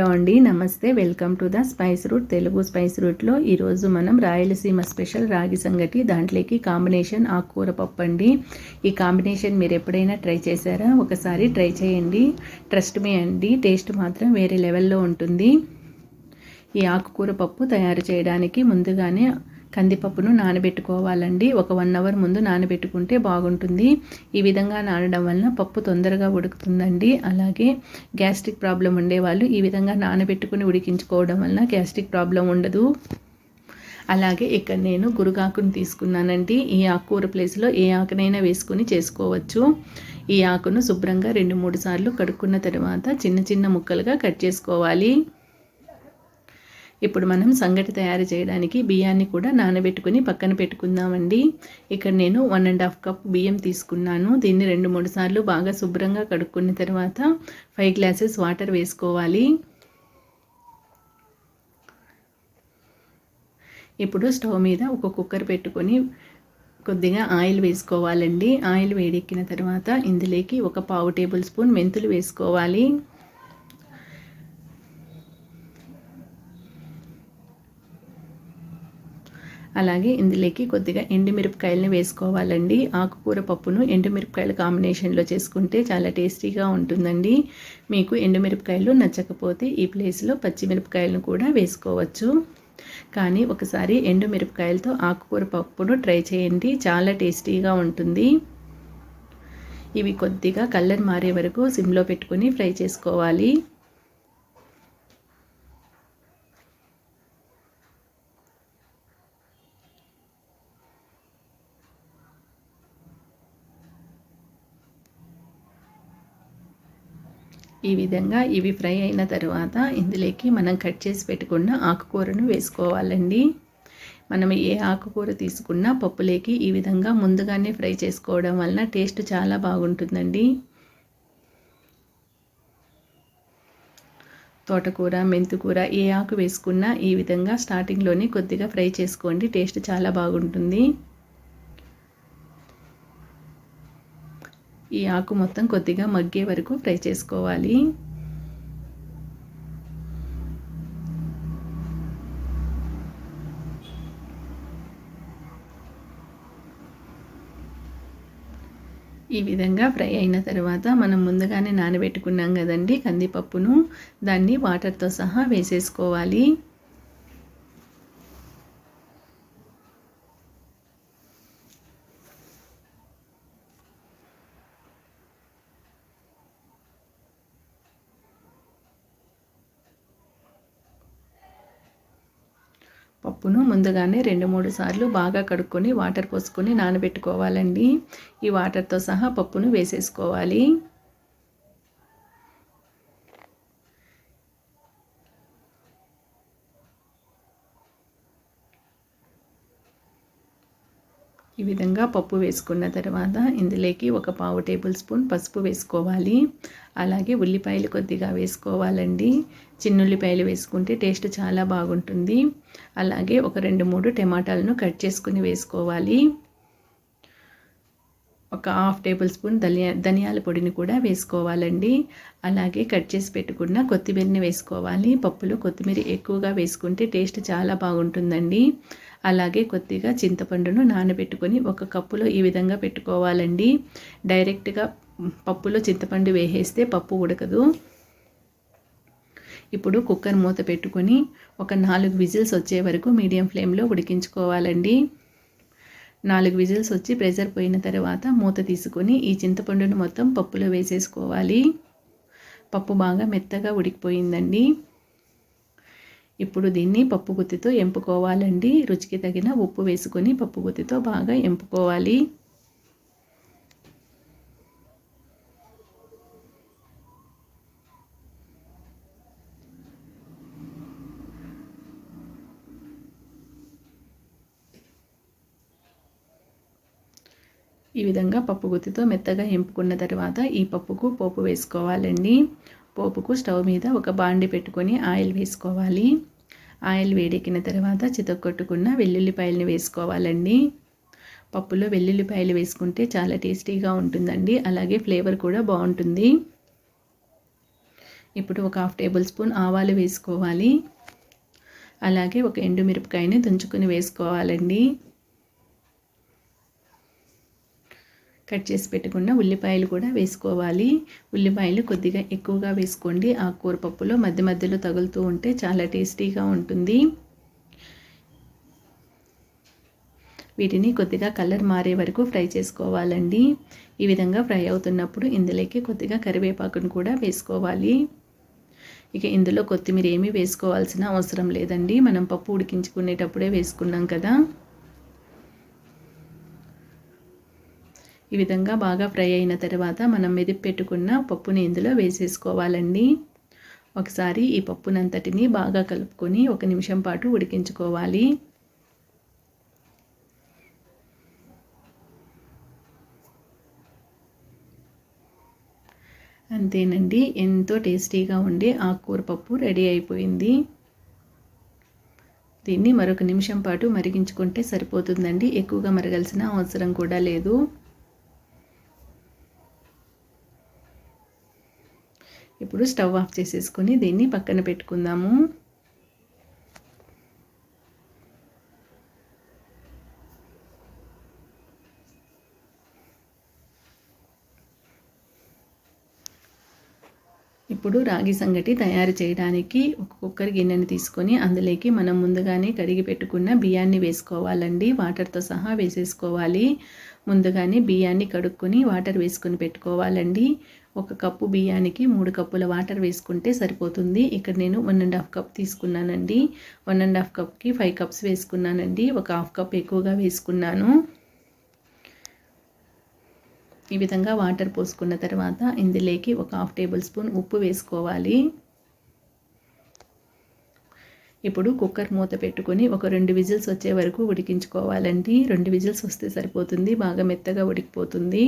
Hello అండి, నమస్తే. Welcome to the spice route. Telugu spice రూట్లో ఈరోజు మనం రాయలసీమ స్పెషల్ రాగి సంగటి, దాంట్లోకి కాంబినేషన్ ఆకుకూర పప్పు అండి. ఈ కాంబినేషన్ మీరు ఎప్పుడైనా ట్రై చేశారా? ఒకసారి ట్రై చేయండి. ట్రస్ట్ మీ అండి, టేస్ట్ మాత్రం వేరే లెవెల్లో ఉంటుంది. ఈ ఆకుకూర పప్పు తయారు చేయడానికి ముందుగానే కందిపప్పును నానబెట్టుకోవాలండి. ఒక 1 అవర్ ముందు నానబెట్టుకుంటే బాగుంటుంది. ఈ విధంగా నానడం వలన పప్పు తొందరగా ఉడుకుతుందండి. అలాగే గ్యాస్ట్రిక్ ప్రాబ్లం ఉండేవాళ్ళు ఈ విధంగా నానబెట్టుకుని ఉడికించుకోవడం వలన గ్యాస్ట్రిక్ ప్రాబ్లం ఉండదు. అలాగే ఇక్కడ నేను గురుగాకును తీసుకున్నానండి. ఈ ఆకుకూర ప్లేస్లో ఏ ఆకునైనా వేసుకుని చేసుకోవచ్చు. ఈ ఆకును శుభ్రంగా 2-3 సార్లు కడుక్కున్న తర్వాత చిన్న చిన్న ముక్కలుగా కట్ చేసుకోవాలి. ఇప్పుడు మనం సంగటి తయారు చేయడానికి బియ్యాన్ని కూడా నానబెట్టుకుని పక్కన పెట్టుకుందామండి. ఇక్కడ నేను 1.5 కప్ బియ్యం తీసుకున్నాను. దీన్ని 2-3 సార్లు బాగా శుభ్రంగా కడుక్కున్న తర్వాత 5 గ్లాసెస్ వాటర్ వేసుకోవాలి. ఇప్పుడు స్టవ్ మీద ఒక కుక్కర్ పెట్టుకొని కొద్దిగా ఆయిల్ వేసుకోవాలండి. ఆయిల్ వేడెక్కిన తర్వాత ఇందులోకి ఒక 1/2 టేబుల్ స్పూన్ మెంతులు వేసుకోవాలి. అలాగే ఇందులోకి కొద్దిగా ఎండుమిరపకాయలని వేసుకోవాలండి. ఆకుకూర పప్పును ఎండుమిరపకాయల కాంబినేషన్లో చేసుకుంటే చాలా టేస్టీగా ఉంటుందండి. మీకు ఎండుమిరపకాయలు నచ్చకపోతే ఈ ప్లేస్లో పచ్చిమిరపకాయలను కూడా వేసుకోవచ్చు. కానీ ఒకసారి ఎండుమిరపకాయలతో ఆకుకూర పప్పును ట్రై చేయండి, చాలా టేస్టీగా ఉంటుంది. ఇవి కొద్దిగా కలర్ మారే వరకు సిమ్లో పెట్టుకొని ఫ్రై చేసుకోవాలి. ఈ విధంగా ఇవి ఫ్రై అయిన తర్వాత ఇందులోకి మనం కట్ చేసి పెట్టుకున్న ఆకుకూరను వేసుకోవాలండి. మనం ఏ ఆకుకూర తీసుకున్నా పప్పులోకి ఈ విధంగా ముందుగానే ఫ్రై చేసుకోవడం వలన టేస్ట్ చాలా బాగుంటుందండి. తోటకూర, మెంతికూర ఏ ఆకు వేసుకున్నా ఈ విధంగా స్టార్టింగ్లోనే కొద్దిగా ఫ్రై చేసుకోండి, టేస్ట్ చాలా బాగుంటుంది. ఈ ఆకు మొత్తం కొద్దిగా మగ్గే వరకు ఫ్రై చేసుకోవాలి. ఈ విధంగా ఫ్రై అయిన తర్వాత మనం ముందుగానే నానబెట్టుకున్నాం కదండి కందిపప్పును, దాన్ని వాటర్తో సహా వేసేసుకోవాలి. పప్పును ముందుగానే 2-3 సార్లు బాగా కడుక్కొని వాటర్ పోసుకొని నానబెట్టుకోవాలండి. ఈ వాటర్తో సహా పప్పును వేసేసుకోవాలి. ఈ విధంగా పప్పు వేసుకున్న తర్వాత ఇందులోకి ఒక 1/4 టేబుల్ స్పూన్ పసుపు వేసుకోవాలి. అలాగే ఉల్లిపాయలు కొద్దిగా వేసుకోవాలండి. చిన్నుల్లిపాయలు వేసుకుంటే టేస్ట్ చాలా బాగుంటుంది. అలాగే ఒక 2-3 టమాటాలను కట్ చేసుకుని వేసుకోవాలి. ఒక 1/2 టేబుల్ స్పూన్ ధనియాల పొడిని కూడా వేసుకోవాలండి. అలాగే కట్ చేసి పెట్టుకున్న కొత్తిమీరని వేసుకోవాలి. పప్పులో కొత్తిమీర ఎక్కువగా వేసుకుంటే టేస్ట్ చాలా బాగుంటుందండి. అలాగే కొద్దిగా చింతపండును నానబెట్టుకొని 1 కప్పులో ఈ విధంగా పెట్టుకోవాలండి. డైరెక్ట్గా పప్పులో చింతపండు వేసేస్తే పప్పు ఉడకదు. ఇప్పుడు కుక్కర్ మూత పెట్టుకొని ఒక 4 విజిల్స్ వచ్చే వరకు మీడియం ఫ్లేమ్లో ఉడికించుకోవాలండి. 4 విజిల్స్ వచ్చి ప్రెషర్ పోయిన తర్వాత మూత తీసుకొని ఈ చింతపండును మొత్తం పప్పులో వేసేసుకోవాలి. పప్పు బాగా మెత్తగా ఉడికిపోయిందండి. ఇప్పుడు దీన్ని పప్పు గుత్తితో ఎంపుకోవాలండి. రుచికి తగిన ఉప్పు వేసుకొని పప్పు గుత్తితో బాగా ఎంపుకోవాలి. ఈ విధంగా పప్పు గుత్తితో మెత్తగా ఎంపుకున్న తర్వాత ఈ పప్పుకు పోపు వేసుకోవాలండి. పోపుకు స్టవ్ మీద ఒక బాండి పెట్టుకొని ఆయిల్ వేసుకోవాలి. ఆయిల్ వేడెక్కిన తర్వాత చితక్కొట్టుకున్న వెల్లుల్లిపాయలని వేసుకోవాలండి. పప్పులో వెల్లుల్లిపాయలు వేసుకుంటే చాలా టేస్టీగా ఉంటుందండి. అలాగే ఫ్లేవర్ కూడా బాగుంటుంది. ఇప్పుడు ఒక 1/2 టేబుల్ స్పూన్ ఆవాలు వేసుకోవాలి. అలాగే ఒక ఎండుమిరపకాయని తుంచుకొని వేసుకోవాలండి. కట్ చేసి పెట్టుకున్న ఉల్లిపాయలు కూడా వేసుకోవాలి. ఉల్లిపాయలు కొద్దిగా ఎక్కువగా వేసుకోండి. ఆకుకూర పప్పులో మధ్య మధ్యలో తగులుతూ ఉంటే చాలా టేస్టీగా ఉంటుంది. వీటిని కొద్దిగా కలర్ మారే వరకు ఫ్రై చేసుకోవాలండి. ఈ విధంగా ఫ్రై అవుతున్నప్పుడు ఇందులోకి కొద్దిగా కరివేపాకును కూడా వేసుకోవాలి. ఇక ఇందులో కొత్తిమీర ఏమీ వేసుకోవాల్సిన అవసరం లేదండి. మనం పప్పు ఉడికించుకునేటప్పుడే వేసుకున్నాం కదా. ఈ విధంగా బాగా ఫ్రై అయిన తర్వాత మనం మెదిపి పెట్టుకున్న పప్పుని ఇందులో వేసేసుకోవాలండి. ఒకసారి ఈ పప్పునంతటిని బాగా కలుపుకొని 1 నిమిషం పాటు ఉడికించుకోవాలి. అంతేనండి, ఎంతో టేస్టీగా ఉండే ఆకుకూర పప్పు రెడీ అయిపోయింది. దీన్ని మరొక నిమిషం పాటు మరిగించుకుంటే సరిపోతుందండి. ఎక్కువగా మరగాల్సిన అవసరం కూడా లేదు. ఇప్పుడు స్టవ్ ఆఫ్ చేసేసుకొని దీన్ని పక్కన పెట్టుకుందాము. ఇప్పుడు రాగి సంగటి తయారు చేయడానికి ఒక కుక్కర్ గిన్నెని తీసుకొని అందులోకి మనం ముందుగానే కడిగి పెట్టుకున్న బియ్యాన్ని వేసుకోవాలండి. వాటర్తో సహా వేసేసుకోవాలి. ముందుగానే బియ్యాన్ని కడుక్కొని వాటర్ వేసుకొని పెట్టుకోవాలండి. 1 కప్పు బియ్యానికి 3 కప్పుల వాటర్ వేసుకుంటే సరిపోతుంది. ఇక్కడ నేను 1.5 కప్ తీసుకున్నానండి. 1.5 కప్కి 5 కప్స్ వేసుకున్నానండి. ఒక 1/2 కప్ ఎక్కువగా వేసుకున్నాను. ఈ విధంగా వాటర్ పోసుకున్న తర్వాత ఇందులోకి ఒక 1/2 టేబుల్ స్పూన్ ఉప్పు వేసుకోవాలి. ఇప్పుడు కుక్కర్ మూత పెట్టుకొని ఒక 2 విజిల్స్ వచ్చే వరకు ఉడికించుకోవాలండి. 2 విజిల్స్ వస్తే సరిపోతుంది. బాగా మెత్తగా ఉడికిపోతుంది.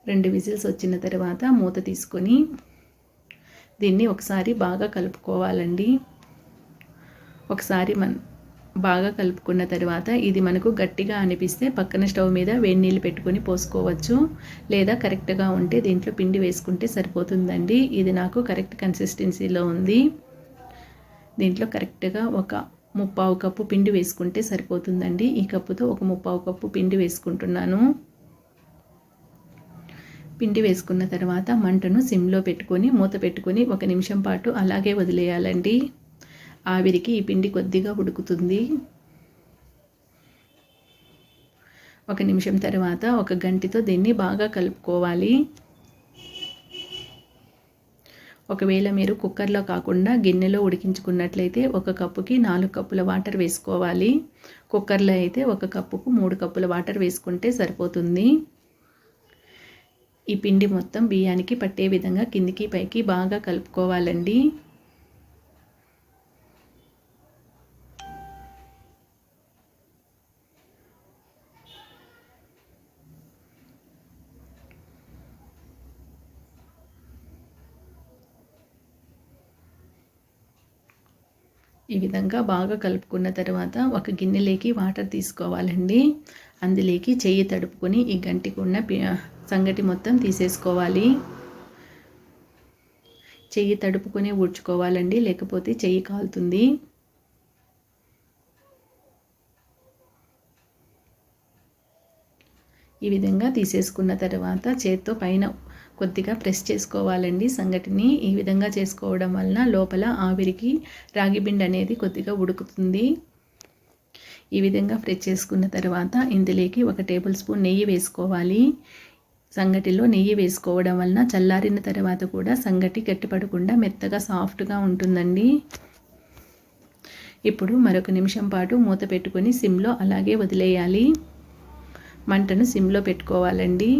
2 విజిల్స్ వచ్చిన తర్వాత మూత తీసుకొని దీన్ని ఒకసారి బాగా కలుపుకోవాలండి. ఒకసారి బాగా కలుపుకున్న తర్వాత ఇది మనకు గట్టిగా అనిపిస్తే పక్కన స్టవ్ మీద వేడి నీళ్ళు పెట్టుకొని పోసుకోవచ్చు. లేదా కరెక్ట్గా ఉంటే దీంట్లో పిండి వేసుకుంటే సరిపోతుందండి. ఇది నాకు కరెక్ట్ కన్సిస్టెన్సీలో ఉంది. దీంట్లో కరెక్ట్గా ఒక 3/4 కప్పు పిండి వేసుకుంటే సరిపోతుందండి. ఈ కప్పుతో ఒక 3/4 కప్పు పిండి వేసుకుంటున్నాను. పిండి వేసుకున్న తర్వాత మంటను సిమ్లో పెట్టుకొని మూత పెట్టుకొని 1 నిమిషం పాటు అలాగే వదిలేయాలండి. ఆవిరికి ఈ పిండి కొద్దిగా ఉడుకుతుంది. 1 నిమిషం తర్వాత ఒక గంటితో దీన్ని బాగా కలుపుకోవాలి. ఒకవేళ మీరు కుక్కర్లో కాకుండా గిన్నెలో ఉడికించుకున్నట్లయితే 1 కప్పుకి 4 కప్పుల వాటర్ వేసుకోవాలి. కుక్కర్లో అయితే 1 కప్పుకు 3 కప్పుల వాటర్ వేసుకుంటే సరిపోతుంది. ఈ పిండి మొత్తం బియ్యానికి పట్టే విధంగా కిందికి పైకి బాగా కలుపుకోవాలండి. ఈ విధంగా బాగా కలుపుకున్న తర్వాత ఒక గిన్నెలోకి వాటర్ తీసుకోవాలండి. అందులోకి చెయ్యి తడుపుకొని ఈ గంటికి ఉన్న సంగటి మొత్తం తీసేసుకోవాలి. చెయ్యి తడుపుకొని ఊడ్చుకోవాలండి, లేకపోతే చెయ్యి కాలుతుంది. ఈ విధంగా తీసేసుకున్న తర్వాత చేత్తో పైన కొద్దిగా ప్రెస్ చేసుకోవాలండి సంగటిని. ఈ విధంగా చేసుకోవడం వలన లోపల ఆవిరికి రాగి పిండి అనేది కొద్దిగా ఉడుకుతుంది. ఈ విధంగా ప్రెస్ చేసుకున్న తర్వాత ఇందులోకి 1 టేబుల్ స్పూన్ నెయ్యి వేసుకోవాలి. సంగటిలో నెయ్యి వేసుకోవడం వలన చల్లారిన తర్వాత కూడా సంగటి గట్టిపడకుండా మెత్తగా సాఫ్ట్గా ఉంటుందండి. ఇప్పుడు మరొక నిమిషం పాటు మూత పెట్టుకొని సిమ్లో అలాగే వదిలేయాలి. మంటను సిమ్లో పెట్టుకోవాలండి.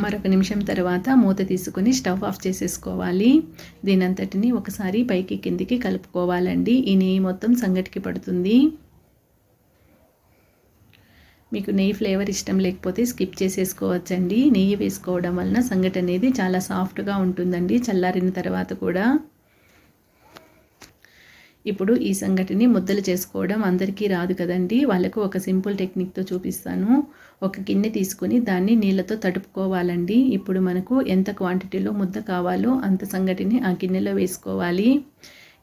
మరొక నిమిషం తర్వాత మూత తీసుకొని స్టవ్ ఆఫ్ చేసేసుకోవాలి. దీనంతటిని ఒకసారి పైకి కిందికి కలుపుకోవాలండి. ఈ నెయ్యి మొత్తం సంగటికి పడుతుంది. మీకు నెయ్యి ఫ్లేవర్ ఇష్టం లేకపోతే స్కిప్ చేసేసుకోవచ్చండి. నెయ్యి వేసుకోవడం వలన సంగటి అనేది చాలా సాఫ్ట్గా ఉంటుందండి చల్లారిన తర్వాత కూడా. ఇప్పుడు ఈ సంగటిని ముద్దలు చేసుకోవడం అందరికీ రాదు కదండి. వాళ్ళకు ఒక సింపుల్ టెక్నిక్తో చూపిస్తాను. ఒక గిన్నె తీసుకొని దాన్ని నీళ్ళతో తడుపుకోవాలండి. ఇప్పుడు మనకు ఎంత క్వాంటిటీలో ముద్ద కావాలో అంత సంగటిని ఆ గిన్నెలో వేసుకోవాలి.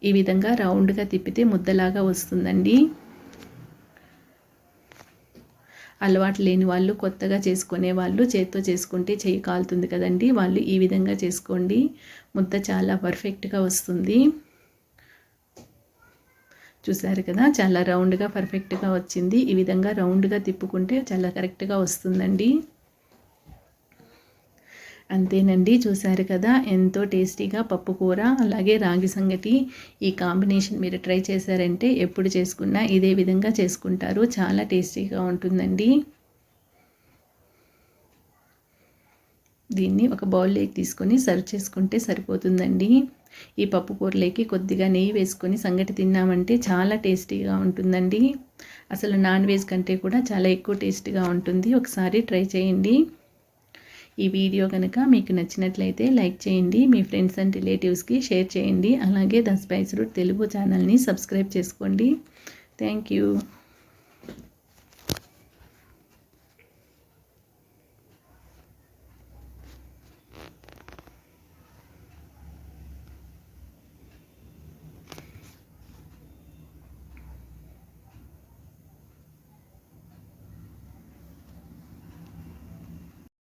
ఈ విధంగా రౌండ్గా తిప్పితే ముద్దలాగా వస్తుందండి. అలవాటు లేని వాళ్ళు, కొత్తగా చేసుకునే వాళ్ళు చేత్తో చేసుకుంటే చెయ్యి కాలుతుంది కదండి. వాళ్ళు ఈ విధంగా చేసుకోండి. ముద్ద చాలా పర్ఫెక్ట్గా వస్తుంది. చూసారు కదా, చాలా రౌండ్గా పర్ఫెక్ట్గా వచ్చింది. ఈ విధంగా రౌండ్గా తిప్పుకుంటే చాలా కరెక్ట్గా వస్తుందండి. అంతేనండి, చూసారు కదా, ఎంతో టేస్టీగా పప్పుకూర అలాగే రాగి సంగటి ఈ కాంబినేషన్ మీరు ట్రై చేశారంటే ఎప్పుడు చేసుకున్నా ఇదే విధంగా చేసుకుంటారు. చాలా టేస్టీగా ఉంటుందండి. దీన్ని ఒక బౌల్లోకి తీసుకొని సర్వ్ చేసుకుంటే సరిపోతుందండి. ఈ పప్పు కూరలోకి కొద్దిగా నెయ్యి వేసుకొని సంగటి తిన్నామంటే చాలా టేస్టీగా ఉంటుందండి. అసలు నాన్ వెజ్ కంటే కూడా చాలా ఎక్కువ టేస్టీగా ఉంటుంది. ఒకసారి ట్రై చేయండి. ఈ వీడియో కనుక మీకు నచ్చినట్లయితే లైక్ చేయండి, మీ ఫ్రెండ్స్ అండ్ రిలేటివ్స్కి షేర్ చేయండి. అలాగే ద స్పైస్ రూట్ తెలుగు ఛానల్ని సబ్స్క్రైబ్ చేసుకోండి. Thank you.